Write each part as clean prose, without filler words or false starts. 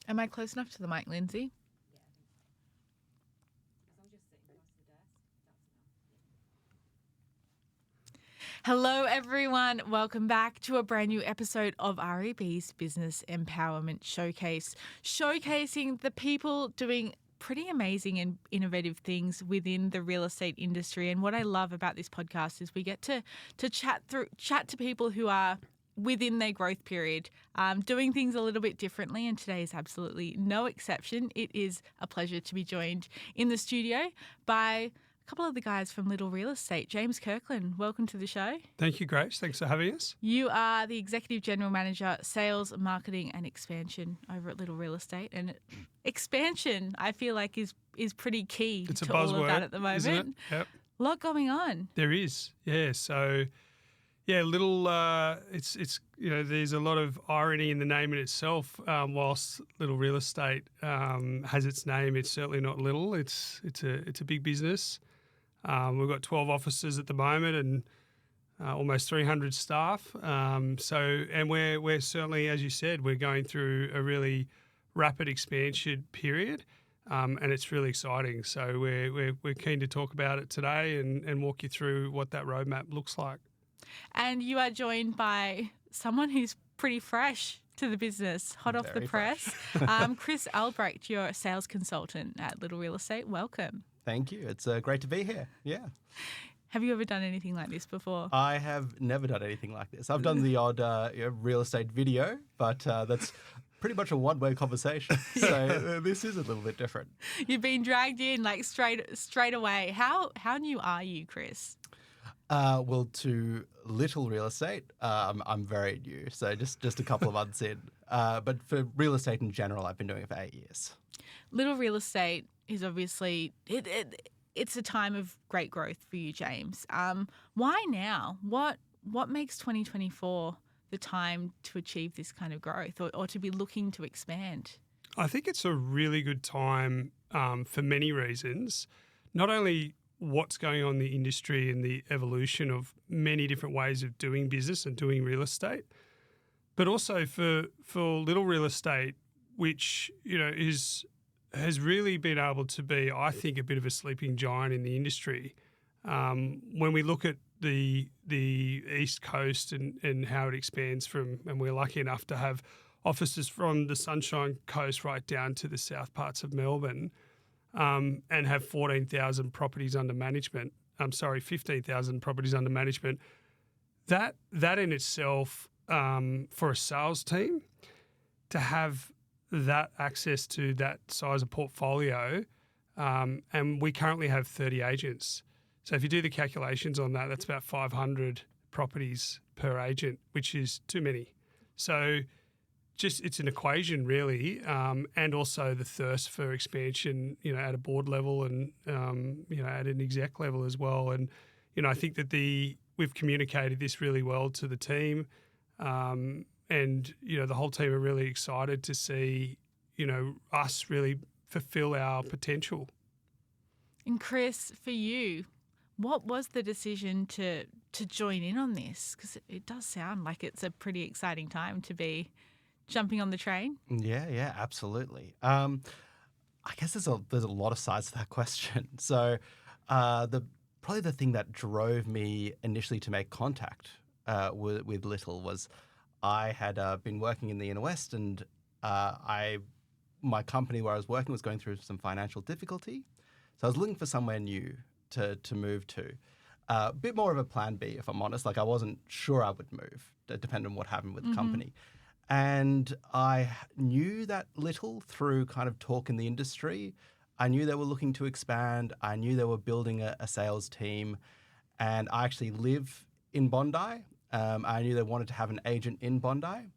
Am I close enough to the mic, Lindsay? Hello, everyone. Welcome back to a brand new episode of REB's Business Empowerment Showcase, showcasing the people doing pretty amazing and innovative things within the real estate industry. And what I love about this podcast is we get to chat to people who are within their growth period, doing things a little bit differently. And today is absolutely no exception. It is a pleasure to be joined in the studio by a couple of the guys from Little Real Estate. James Kirkland, welcome to the show. Thank you, Grace. Thanks for having us. You are the Executive General Manager, Sales, Marketing and Expansion over at Little Real Estate. And expansion, I feel like, is pretty key It's a to all of buzzword, that at the moment. isn't it? Yep. A lot going on. There is, yeah. So, yeah, it's there's a lot of irony in the name in itself. Whilst Little Real Estate has its name, it's certainly not little. It's a big business. We've got 12 offices at the moment and almost 300 staff. And we're certainly, as you said, we're going through a really rapid expansion period, and it's really exciting. So we're keen to talk about it today and walk you through what that roadmap looks like. And you are joined by someone who's pretty fresh to the business, hot off the press. Chris Albrecht, you're a sales consultant at Little Real Estate. Welcome. Thank you. It's great to be here. Yeah. Have you ever done anything like this before? I have never done anything like this. I've done the odd real estate video, but that's pretty much a one-way conversation. So this is a little bit different. You've been dragged in like straight away. How new are you, Chris? Well, to Little Real Estate, I'm very new, so just a couple of months in. But for real estate in general, I've been doing it for 8 years. Little Real Estate is obviously it's a time of great growth for you, James. Why now? What makes 2024 the time to achieve this kind of growth or to be looking to expand? I think it's a really good time for many reasons. Not only what's going on in the industry and the evolution of many different ways of doing business and doing real estate, but also for Little Real Estate, which has really been able to be, I think, a bit of a sleeping giant in the industry. When we look at the East Coast and how it expands and we're lucky enough to have offices from the Sunshine Coast right down to the south parts of Melbourne, and have 14,000 properties under management. 15,000 properties under management. That in itself, for a sales team, to have that access to that size of portfolio, and we currently have 30 agents. So if you do the calculations on that, that's about 500 properties per agent, which is too many. So it's an equation really, and also the thirst for expansion, at a board level and, at an exec level as well. And, I think that we've communicated this really well to the team, and, the whole team are really excited to see, us really fulfill our potential. And Chris, for you, what was the decision to join in on this? Because it does sound like it's a pretty exciting time to be jumping on the train. Yeah, absolutely. I guess there's a lot of sides to that question. So probably the thing that drove me initially to make contact with Little was I had been working in the inner west, and my company where I was working was going through some financial difficulty. So I was looking for somewhere new to move to. A bit more of a plan B, if I'm honest. Like I wasn't sure I would move, depending on what happened with the company. And I knew that Little through kind of talk in the industry. I knew they were looking to expand. I knew they were building a sales team. And I actually live in Bondi. I knew they wanted to have an agent in Bondi.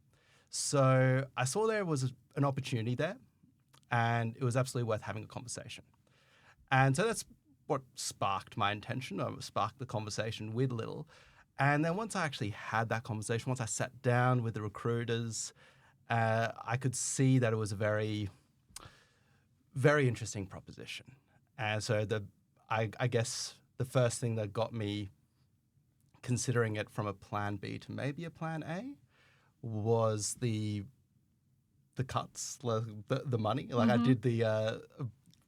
So I saw there was an opportunity there, and it was absolutely worth having a conversation. And so that's what sparked my intention, or sparked the conversation with Little. And then once I actually had that conversation, once I sat down with the recruiters, I could see that it was a very, very interesting proposition. And so I guess the first thing that got me considering it from a plan B to maybe a plan A was the the cuts, like the money. Like I did the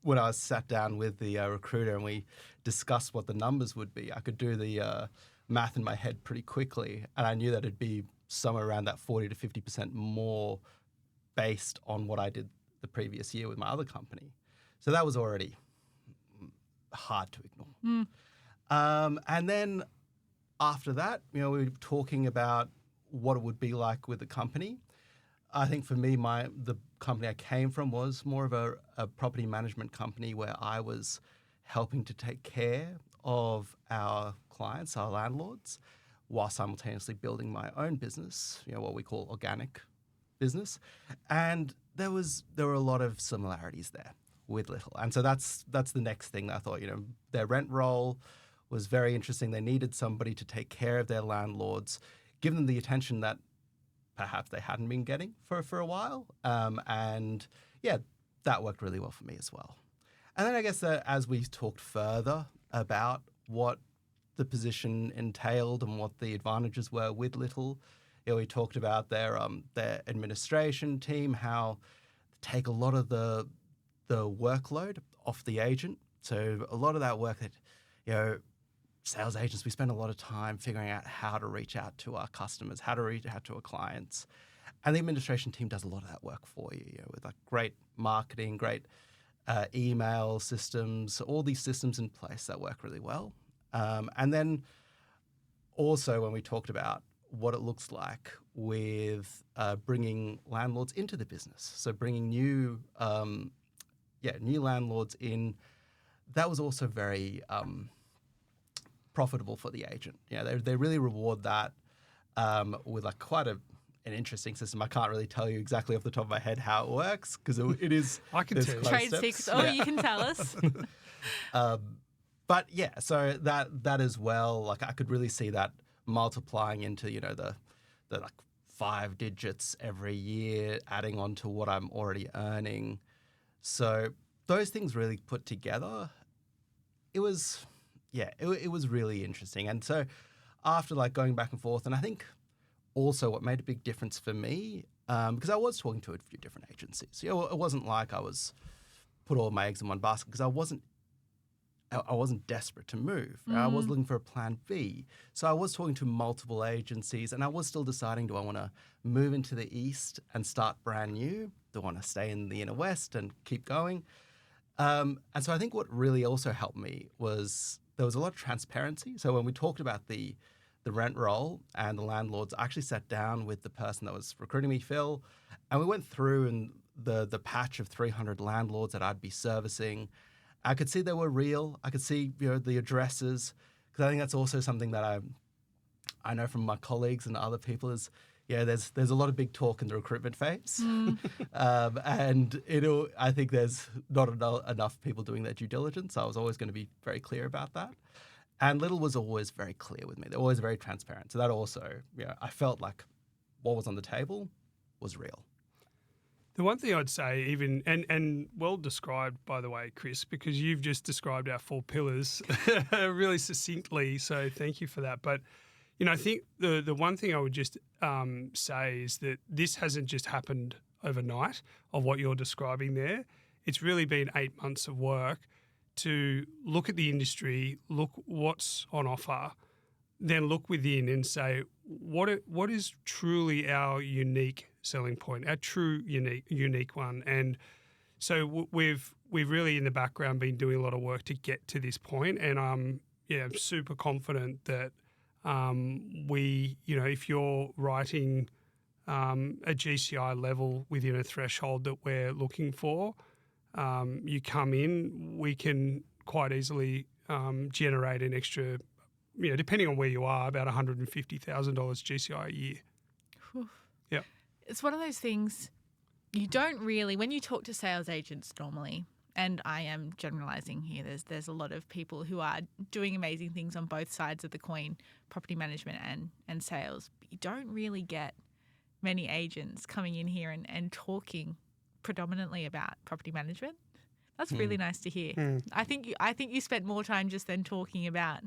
when I was sat down with the recruiter and we discussed what the numbers would be. I could do the math in my head pretty quickly, and I knew that it'd be somewhere around that 40 to 50% more based on what I did the previous year with my other company. So that was already hard to ignore. And then after that, we were talking about what it would be like with the company. I think for me, the company I came from was more of a property management company where I was helping to take care of our clients, our landlords, while simultaneously building my own business, what we call organic business. And there were a lot of similarities there with Little. And so that's the next thing that I thought, their rent roll was very interesting. They needed somebody to take care of their landlords, give them the attention that perhaps they hadn't been getting for a while. And yeah, that worked really well for me as well. And then I guess as we talked further about what the position entailed and what the advantages were with Little, we talked about their administration team, how they take a lot of the workload off the agent. So a lot of that work that, sales agents, we spend a lot of time figuring out how to reach out to our customers, how to reach out to our clients. And the administration team does a lot of that work for you, with like great marketing, great email systems, all these systems in place that work really well. And then also when we talked about what it looks like with bringing landlords into the business, so bringing new landlords in, that was also very profitable for the agent. They really reward that with like quite an interesting system. I can't really tell you exactly off the top of my head how it works because it is. I can tell you. Trade secrets. Oh, yeah. You can tell us. But yeah, so that as well, like I could really see that multiplying into the like 5 digits every year, adding on to what I'm already earning. So those things really put together, it was really interesting. And so after like going back and forth, and I think also what made a big difference for me, because I was talking to a few different agencies. It wasn't like I was put all my eggs in one basket because I wasn't desperate to move. I was looking for a plan B. So I was talking to multiple agencies and I was still deciding, do I want to move into the East and start brand new? Do I want to stay in the Inner West and keep going? And so I think what really also helped me was there was a lot of transparency. So when we talked about the rent roll and the landlords, I actually sat down with the person that was recruiting me, Phil, and we went through and the patch of 300 landlords that I'd be servicing. I could see they were real. I could see the addresses, because I think that's also something that I know from my colleagues and other people is there's a lot of big talk in the recruitment phase, and I think there's not enough people doing their due diligence. So I was always going to be very clear about that. And Little was always very clear with me. They're always very transparent. So that also, I felt like what was on the table was real. The one thing I'd say, even and well described, by the way, Chris, because you've just described our 4 pillars really succinctly. So thank you for that. But I think the one thing I would just say is that this hasn't just happened overnight of what you're describing there. It's really been 8 months of work to look at the industry, look what's on offer, then look within and say what is truly our unique selling point, our true unique one. And so we've really in the background been doing a lot of work to get to this point, and I'm super confident that if you're writing a GCI level within a threshold that we're looking for, you come in, we can quite easily generate an extra, depending on where you are, about $150,000 GCI a year. Yeah. It's one of those things you don't really, when you talk to sales agents normally, and I am generalising here, there's a lot of people who are doing amazing things on both sides of the coin, property management and sales. But you don't really get many agents coming in here and talking predominantly about property management. That's really nice to hear. I think you spent more time just then talking about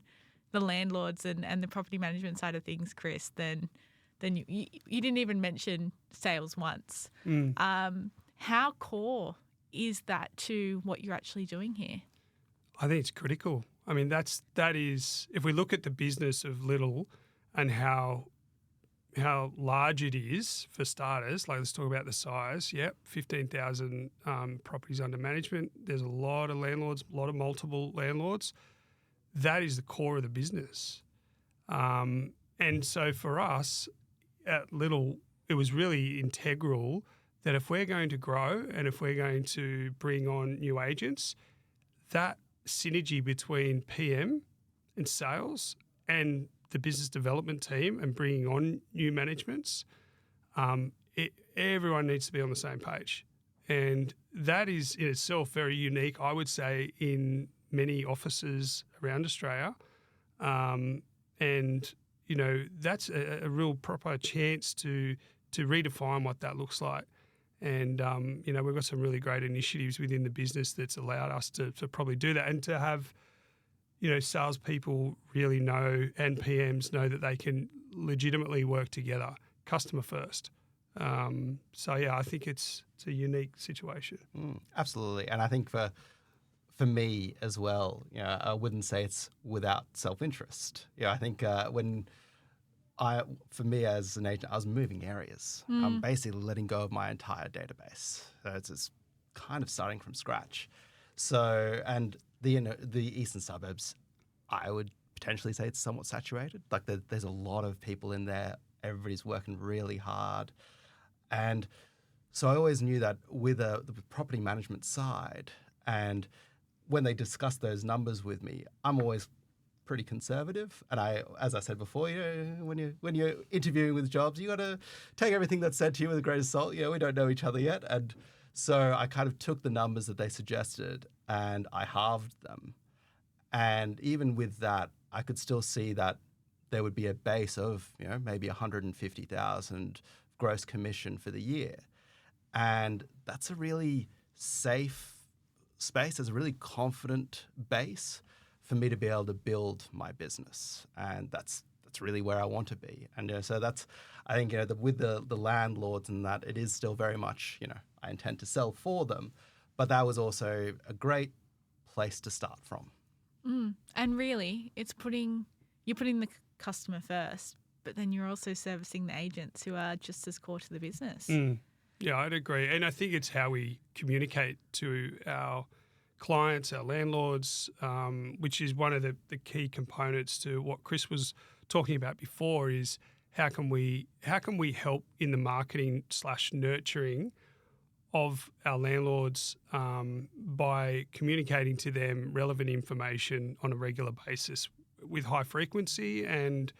the landlords and the property management side of things, Chris, than then you didn't even mention sales once. How core is that to what you're actually doing here? I think it's critical. I mean, that is if we look at the business of Little and how large it is for starters, like let's talk about the size. Yep, 15,000 properties under management. There's a lot of landlords, a lot of multiple landlords. That is the core of the business. And so for us at Little, it was really integral that if we're going to grow and if we're going to bring on new agents, that synergy between PM and sales and the business development team and bringing on new managements, everyone needs to be on the same page. And that is in itself very unique, I would say, in many offices around Australia. And, you know, that's a real proper chance to redefine what that looks like. And, you know, we've got some really great initiatives within the business that's allowed us to probably do that and to have, you know, salespeople really know and PMs know that they can legitimately work together, customer first. So, yeah, I think it's a unique situation. Absolutely. And I think for me as well, you know, I wouldn't say it's without self-interest. I think for me as an agent, I was moving areas. I'm basically letting go of my entire database. So it's kind of starting from scratch. So, and the eastern suburbs, I would potentially say it's somewhat saturated. Like there's a lot of people in there. Everybody's working really hard. And so I always knew that with the property management side, and when they discuss those numbers with me, I'm always pretty conservative. And as I said before, you know, when you're interviewing with jobs, you got to take everything that's said to you with a grain of salt. You know, we don't know each other yet. And so I kind of took the numbers that they suggested and I halved them. And even with that, I could still see that there would be a base of, you know, maybe 150,000 gross commission for the year. And that's a really safe space. It's a really confident base for me to be able to build my business. And that's really where I want to be. And you know, so that's, I think, you know, with the landlords and that, it is still very much, you know, I intend to sell for them. But that was also a great place to start from. And really, you're putting the customer first, but then you're also servicing the agents who are just as core to the business. Yeah, I'd agree. And I think it's how we communicate to our clients, our landlords, which is one of the key components to what Chris was talking about before is how can we help in the marketing / nurturing of our landlords by communicating to them relevant information on a regular basis with high frequency. And,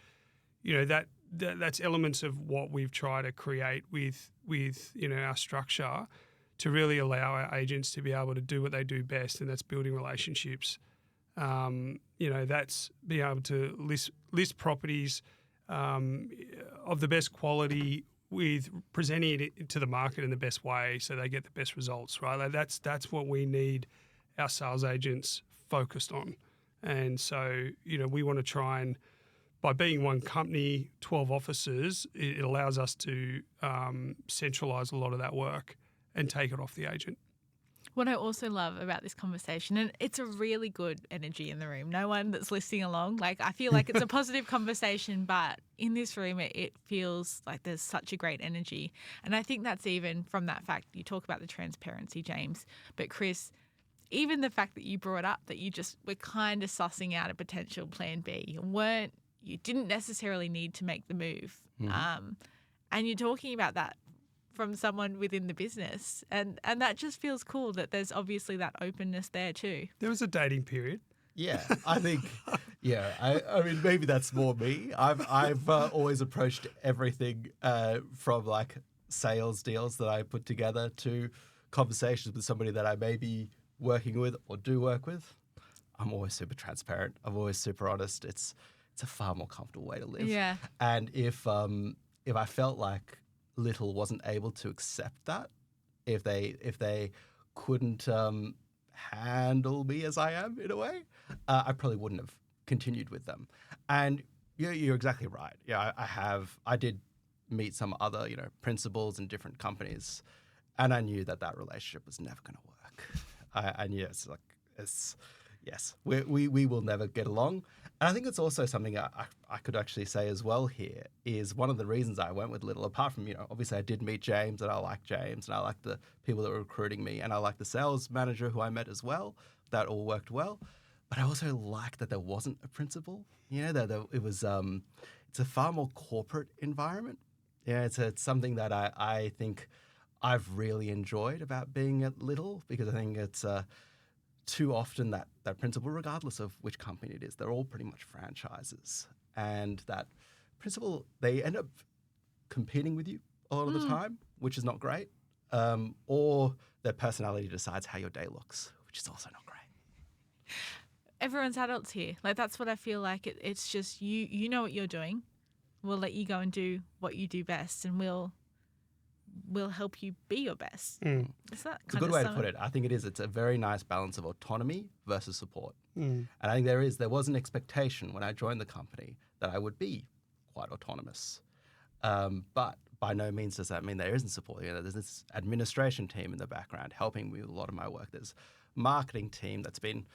you know, that's elements of what we've tried to create with you know, our structure to really allow our agents to be able to do what they do best, and that's building relationships. You know, that's being able to list properties of the best quality with presenting it to the market in the best way so they get the best results, right? Like that's what we need our sales agents focused on. And so, you know, we want to try and, by being one company, 12 offices, it allows us to centralise a lot of that work and take it off the agent. What I also love about this conversation, and it's a really good energy in the room. No one that's listening along, like I feel like it's a positive conversation, but in this room it feels like there's such a great energy. And I think that's even from that fact, you talk about the transparency, James, but Chris, even the fact that you brought up that you just were kind of sussing out a potential plan B. You didn't necessarily need to make the move. And you're talking about that from someone within the business. And that just feels cool that there's obviously that openness there too. There was a dating period. Yeah, I think, I mean, maybe that's more me. I've always approached everything from like sales deals that I put together to conversations with somebody that I may be working with or do work with. I'm always super transparent. I'm always super honest. It's a far more comfortable way to live. Yeah. And if I felt like Little wasn't able to accept that, if they couldn't handle me as I am in a way, I probably wouldn't have continued with them. And you're exactly right. Yeah, I did meet some other, principals in different companies. And I knew that relationship was never going to work. I knew yes, we will never get along. And I think it's also something I could actually say as well here is one of the reasons I went with Little, apart from, obviously I did meet James and I like James and I like the people that were recruiting me and I like the sales manager who I met as well. That all worked well. But I also liked that there wasn't a principal, that it was, it's a far more corporate environment. Yeah, it's something that I think I've really enjoyed about being at Little because I think it's too often that principal, regardless of which company it is, they're all pretty much franchises. And that principal, they end up competing with you a lot of the time, which is not great. Or their personality decides how your day looks, which is also not great. Everyone's adults here. Like, that's what I feel like. It's just you know what you're doing. We'll let you go and do what you do best, and we'll help you be your best. Is that It's a good way to put it. I think it is. It's a very nice balance of autonomy versus support. And I think there was an expectation when I joined the company that I would be quite autonomous. But by no means does that mean there isn't support. There's this administration team in the background helping me with a lot of my work. There's a marketing team that's been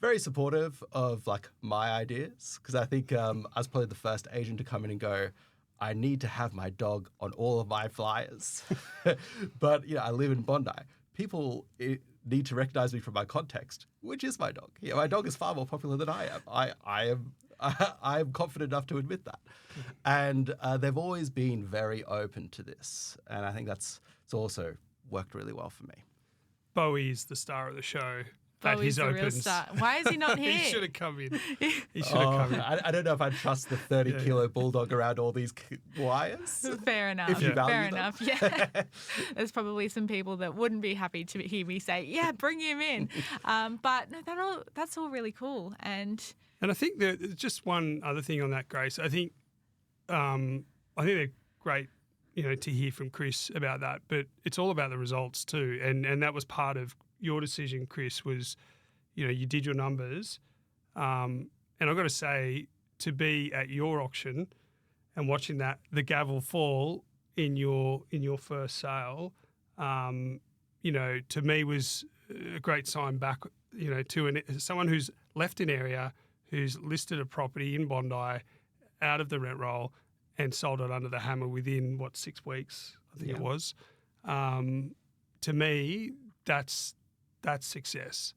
very supportive of my ideas because I think I was probably the first agent to come in and go, I need to have my dog on all of my flyers. But, I live in Bondi. People need to recognize me from my context, which is my dog. My dog is far more popular than I am. I am confident enough to admit that. And they've always been very open to this. And I think it's also worked really well for me. Bowie is the star of the show. Bowie's the real star. Why is he not here? He should have come in. He should have come in. I don't know if I trust the 30-kilo bulldog around all these wires. Fair enough. If you value Fair them. enough. Yeah. There's probably some people that wouldn't be happy to hear me say, "Yeah, bring him in." But no, that's all really cool. And I think that just one other thing on that, Grace. I think they're great, to hear from Chris about that. But it's all about the results too, and that was part of your decision, Chris, was, you did your numbers. And I've got to say, to be at your auction and watching the gavel fall in your first sale, to me was a great sign back, to someone who's left an area, who's listed a property in Bondi out of the rent roll and sold it under the hammer within, 6 weeks, I think it was. To me, that's success.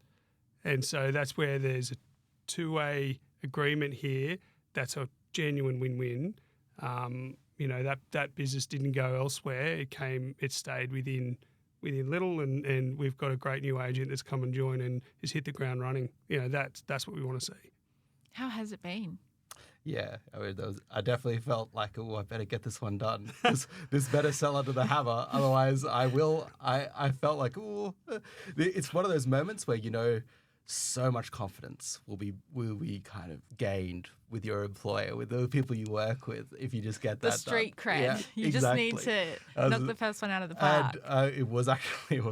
And so that's where there's a two-way agreement here. That's a genuine win-win. That business didn't go elsewhere. It stayed within Little, and we've got a great new agent that's come and joined and has hit the ground running. That's what we want to see. how has it been? Yeah, I definitely felt like, oh, I better get this one done. This better sell under the hammer, otherwise I will. I felt like, oh, it's one of those moments where so much confidence will be kind of gained with your employer, with the people you work with, if you just get that The street done. cred. Yeah, you exactly. just need to knock the first one out of the park. And it was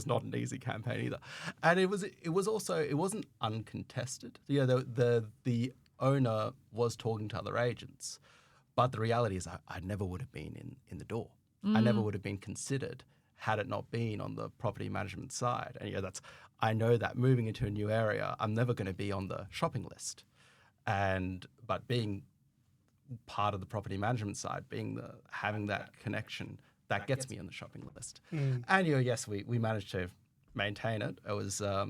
not an easy campaign either, and it wasn't uncontested. Yeah, the owner was talking to other agents, but the reality is I never would have been in the door. I never would have been considered had it not been on the property management side. And I know that moving into a new area, I'm never going to be on the shopping list. But being part of the property management side, having that connection, that gets me on the shopping list. And yes, we managed to maintain it. It was a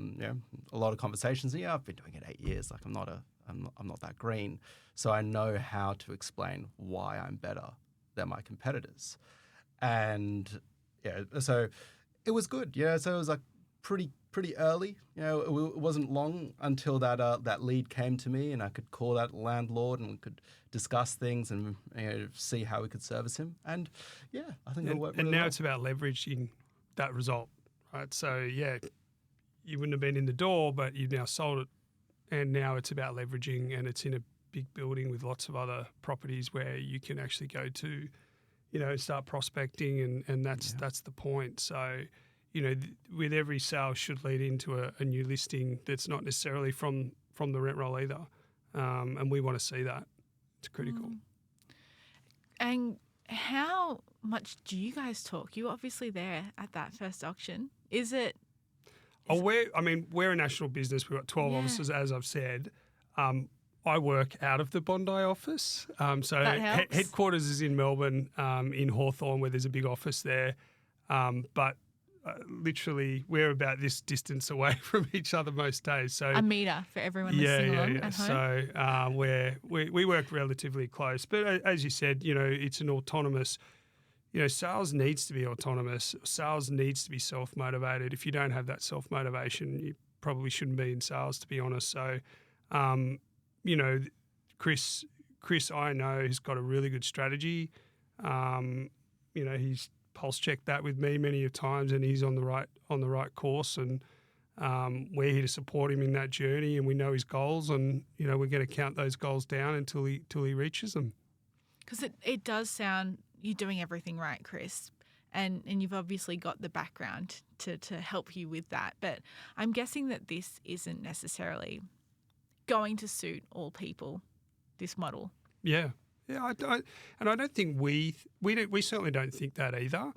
lot of conversations. Yeah, I've been doing it 8 years. Like I'm not that green, so I know how to explain why I'm better than my competitors. And so it was good. So it was like pretty early. It wasn't long until that lead came to me, and I could call that landlord and we could discuss things and see how we could service him. And I think it worked. And really now well. it's about leveraging that result, right? So you wouldn't have been in the door, but you've now sold it, and now it's about leveraging, and it's in a big building with lots of other properties where you can actually go to, start prospecting, and that's the point. So, with every sale should lead into a new listing that's not necessarily from the rent roll either, and we want to see that. It's critical. And how much do you guys talk? You were obviously there at that first auction. Is it? We're a national business. We've got 12 Yeah. offices, as I've said. I work out of the Bondi office. So That helps. headquarters is in Melbourne, in Hawthorn, where there's a big office there. But literally, we're about this distance away from each other most days. So A meter for everyone listening along at home. So we work relatively close. But as you said, it's an autonomous. Sales needs to be autonomous. Sales needs to be self-motivated. If you don't have that self-motivation, you probably shouldn't be in sales, to be honest. So, Chris, I know, has got a really good strategy. He's pulse checked that with me many times, and he's on the right course. And we're here to support him in that journey, and we know his goals, and we're going to count those goals down until he reaches them. Because it does sound you're doing everything right, Chris. And you've obviously got the background to help you with that. But I'm guessing that this isn't necessarily going to suit all people, this model. Yeah. I don't think we certainly don't think that either.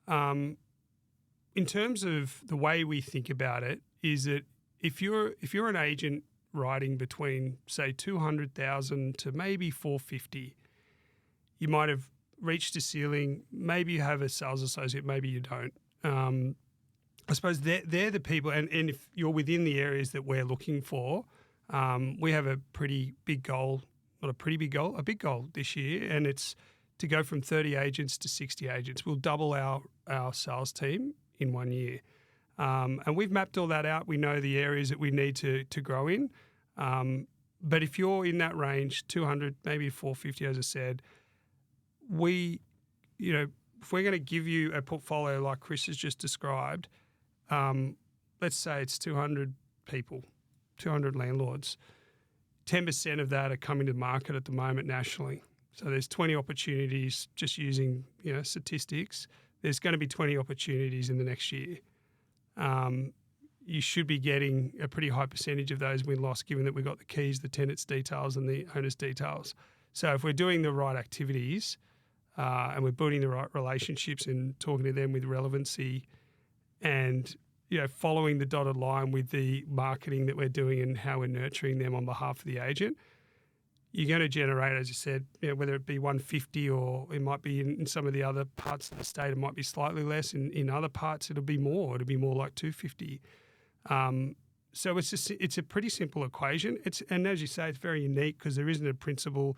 In terms of the way we think about it, is that if you're an agent writing between, say, 200,000 to maybe 450, you might have reached a ceiling. Maybe you have a sales associate, maybe you don't. I suppose they're the people, and if you're within the areas that we're looking for, we have a pretty big goal, not a pretty big goal, a big goal this year, and it's to go from 30 agents to 60 agents. We'll double our sales team in 1 year. And we've mapped all that out. We know the areas that we need to grow in. But if you're in that range, 200, maybe 450, as I said, if we're going to give you a portfolio like Chris has just described, let's say it's 200 people, 200 landlords, 10% of that are coming to market at the moment nationally. So there's 20 opportunities just using, statistics. There's going to be 20 opportunities in the next year. You should be getting a pretty high percentage of those win-loss, given that we've got the keys, the tenant's details and the owner's details. So if we're doing the right activities and we're building the right relationships and talking to them with relevancy and following the dotted line with the marketing that we're doing and how we're nurturing them on behalf of the agent, you're going to generate, as you said, whether it be 150 or it might be in some of the other parts of the state, it might be slightly less. In other parts, it'll be more. It'll be more like 250. So it's a pretty simple equation. And as you say, it's very unique because there isn't a principle.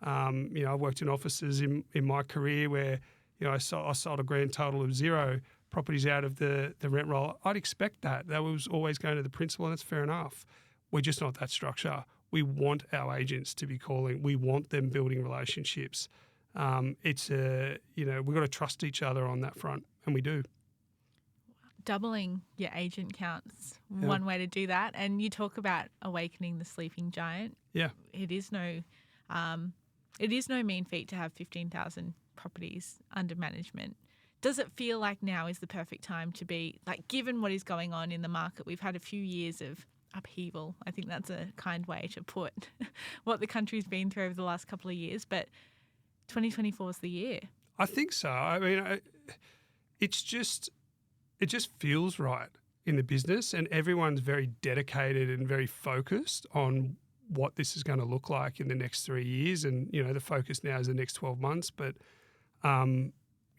I've worked in offices in my career where I sold a grand total of 0 properties out of the rent roll. I'd expect that. That was always going to the principal, and that's fair enough. We're just not that structure. We want our agents to be calling. We want them building relationships. We've got to trust each other on that front, and we do. Doubling your agent counts, one way to do that. And you talk about awakening the sleeping giant. Yeah, it is no mean feat to have 15,000 properties under management. Does it feel like now is the perfect time to be, like, given what is going on in the market? We've had a few years of upheaval. I think that's a kind way to put what the country's been through over the last couple of years. But 2024 is the year. I think so. I mean, it just feels right in the business, and everyone's very dedicated and very focused on what this is going to look like in the next 3 years. And, the focus now is the next 12 months. But,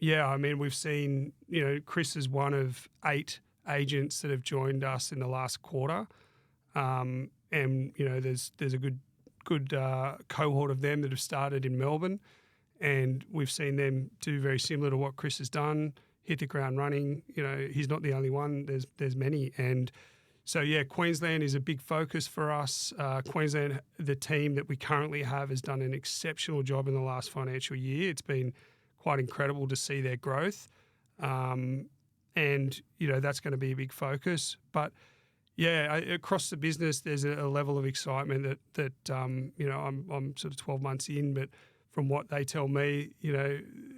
we've seen, Chris is one of 8 agents that have joined us in the last quarter. And, there's a good cohort of them that have started in Melbourne, and we've seen them do very similar to what Chris has done, hit the ground running. He's not the only one. There's many. And so, Queensland is a big focus for us. Queensland, the team that we currently have, has done an exceptional job in the last financial year. It's been quite incredible to see their growth. And, that's going to be a big focus. But, across the business, there's a level of excitement that I'm sort of 12 months in, but from what they tell me,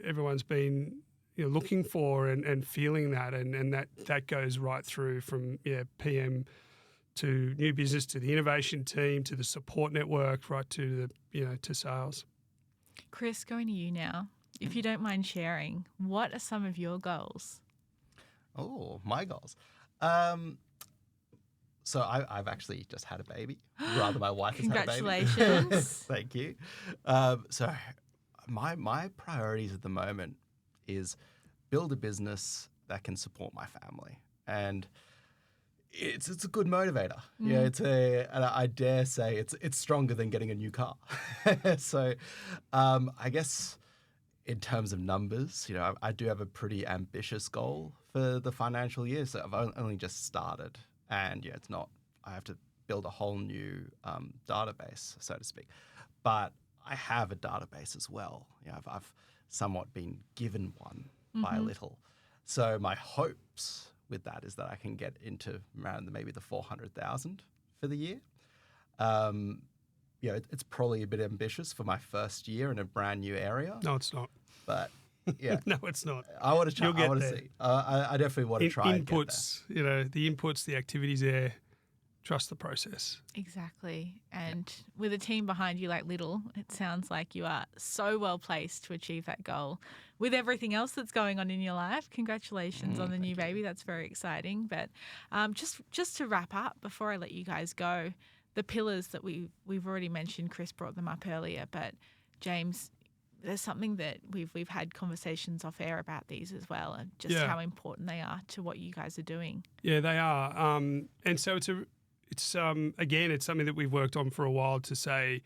everyone's been looking for and feeling that, and that goes right through from PM to new business to the innovation team to the support network right to the to sales. Chris, going to you now. if you don't mind sharing, what are some of your goals? Oh, my goals. So I've actually just had a baby. Rather, my wife has had a baby. Congratulations. Thank you. So my priorities at the moment is build a business that can support my family, and it's a good motivator. Yeah, and I dare say it's stronger than getting a new car. So I guess in terms of numbers, I do have a pretty ambitious goal for the financial year. So I've only just started, and it's not. I have to build a whole new database, so to speak. But I have a database as well. I've somewhat been given one by a little. So my hopes with that is that I can get into around maybe the 400,000 for the year. It's probably a bit ambitious for my first year in a brand new area. No, it's not. But yeah, No, it's not. I want to try. You'll get I want to there. see. I definitely want to try and get there. Inputs, the inputs, the activities there. Trust the process. Exactly. And with a team behind you like Little, it sounds like you are so well placed to achieve that goal. With everything else that's going on in your life, congratulations on the new baby. That's very exciting. But just to wrap up, before I let you guys go, the pillars that we've already mentioned, Chris brought them up earlier, but James, there's something that we've had conversations off air about these as well, and just how important they are to what you guys are doing. Yeah, they are. And so it's again, it's something that we've worked on for a while to say,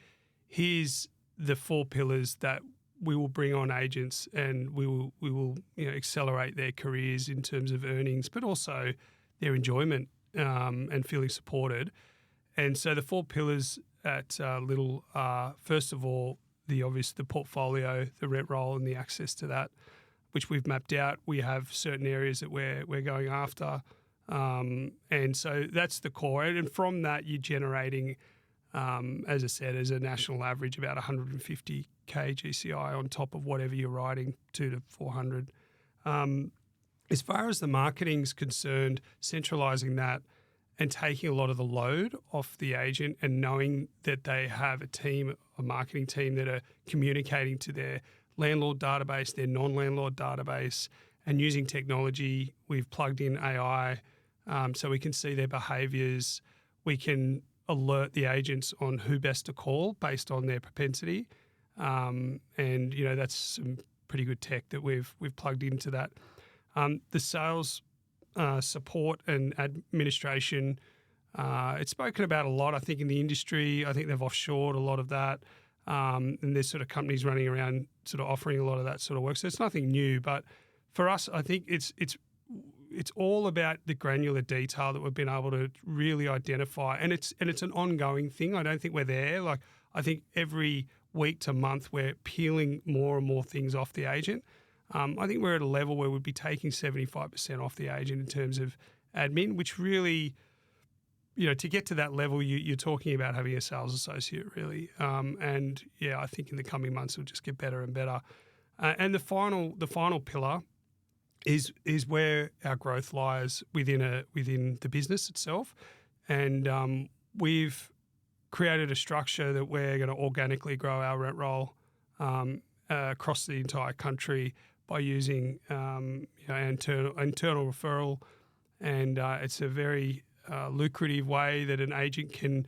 here's the 4 pillars that we will bring on agents, and we will accelerate their careers in terms of earnings, but also their enjoyment and feeling supported. And so the 4 pillars at Little are, first of all, the portfolio, the rent roll, and the access to that, which we've mapped out. We have certain areas that we're going after. And so that's the core. And from that, you're generating, as I said, as a national average, about 150K GCI on top of whatever you're writing, 200 to 400. As far as the marketing's concerned, centralising that and taking a lot of the load off the agent and knowing that they have a marketing team that are communicating to their landlord database, their non-landlord database, and using technology. We've plugged in AI so we can see their behaviours. We can alert the agents on who best to call based on their propensity. And, that's some pretty good tech that we've plugged into that. The sales support and administration, it's spoken about a lot, I think, in the industry. I think they've offshored a lot of that. And there's sort of companies running around sort of offering a lot of that sort of work. So it's nothing new. But for us, I think it's all about the granular detail that we've been able to really identify. And it's an ongoing thing. I don't think we're there. Like, I think every week to month we're peeling more and more things off the agent. I think we're at a level where we'd be taking 75% off the agent in terms of admin, which really, to get to that level, you're talking about having a sales associate, really. And I think in the coming months it'll just get better and better. And the final pillar is where our growth lies within the business itself, and we've created a structure that we're going to organically grow our rent roll across the entire country by using internal referral, and it's a very lucrative way that an agent can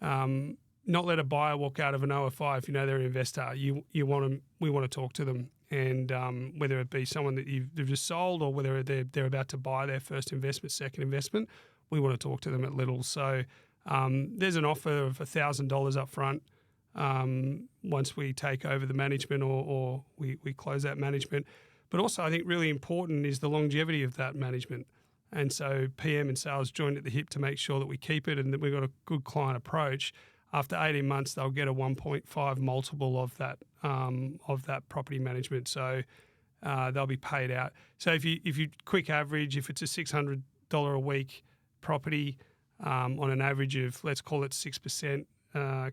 not let a buyer walk out of an OFI if you know they're an investor. We want to talk to them, and whether it be someone that they've just sold or whether they're about to buy their first investment, second investment, we want to talk to them at Little. So there's an offer of $1,000 up front once we take over the management or we close that management. But also I think really important is the longevity of that management. And so PM and sales joined at the hip to make sure that we keep it and that we've got a good client approach. After 18 months, they'll get a 1.5 multiple of that property management. So they'll be paid out. So if you quick average, if it's a $600 a week property on an average of, let's call it 6%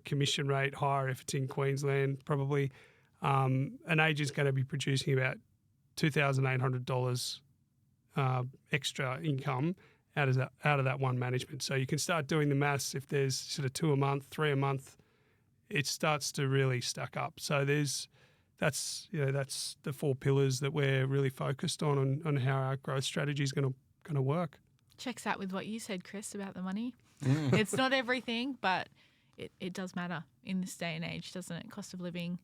commission rate, higher if it's in Queensland, probably, an agent's going to be producing about $2,800 extra income out of that one management. So you can start doing the maths. If there's sort of 2 a month, 3 a month, it starts to really stack up. So there's that's the 4 pillars that we're really focused on how our growth strategy is going to work. Checks out with what you said, Chris, about the money. It's not everything, but it does matter in this day and age, doesn't it? Cost of living,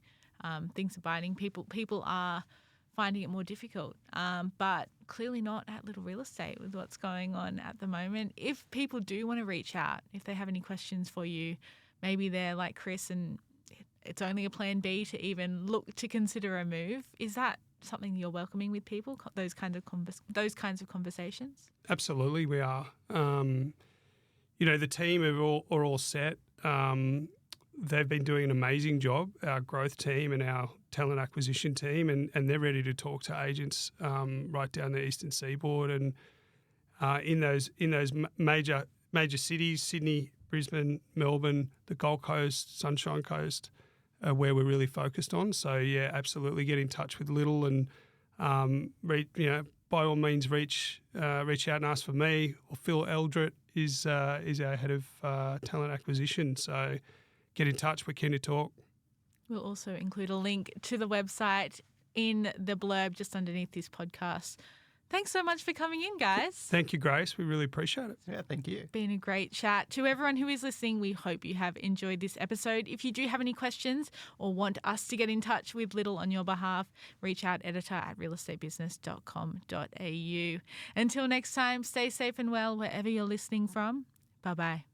things are biting. People are finding it more difficult, but clearly not at Little Real Estate with what's going on at the moment. If people do want to reach out, if they have any questions for you, maybe they're like Chris and it's only a plan B to even look to consider a move. Is that something you're welcoming with people, those kinds of conversations? Absolutely, we are. The team are all set. They've been doing an amazing job, our growth team and our talent acquisition team, and they're ready to talk to agents right down the eastern seaboard and in those major cities, Sydney, Brisbane, Melbourne, the Gold Coast, Sunshine Coast, where we're really focused on. So yeah, absolutely, get in touch with Little and by all means reach out and ask for me, or Phil Eldred is our head of talent acquisition. So get in touch. We're keen to talk. We'll also include a link to the website in the blurb just underneath this podcast. Thanks so much for coming in, guys. Thank you, Grace. We really appreciate it. Yeah, thank you. Been a great chat. To everyone who is listening, we hope you have enjoyed this episode. If you do have any questions or want us to get in touch with Little on your behalf, reach out editor@realestatebusiness.com.au. Until next time, stay safe and well wherever you're listening from. Bye-bye.